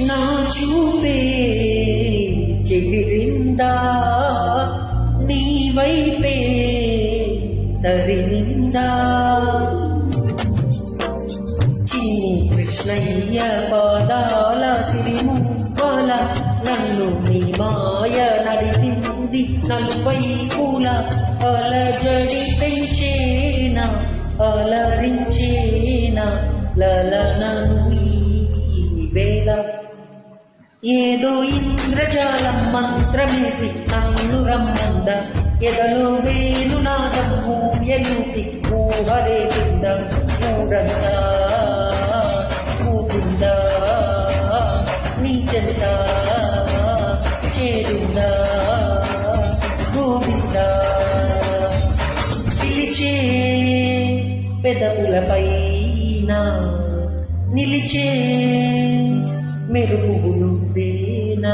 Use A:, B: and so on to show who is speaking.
A: నా చూపే చెదిరిందా నీ వైపే తరినిందా చిన్ని కృష్ణయ్య పాదాల సిరిమువ్వల నన్ను నీ మాయ నడిపింది నలుపై పూల అలజడి పెంచేనా అలరించేనా లలనను ఈ వేళ ఏదో ఇంద్రజాలం మంత్రమేసి నన్ను రమ్మంద ఎదలో వేలు నాదం ఊయలుకి ఊహరే కింద ఊరంతా ఊపిందా నీ చెంత చేరిందా గోవిందా పిలిచే పెదవులపైన నిలిచే మెరుపు నువ్వేనా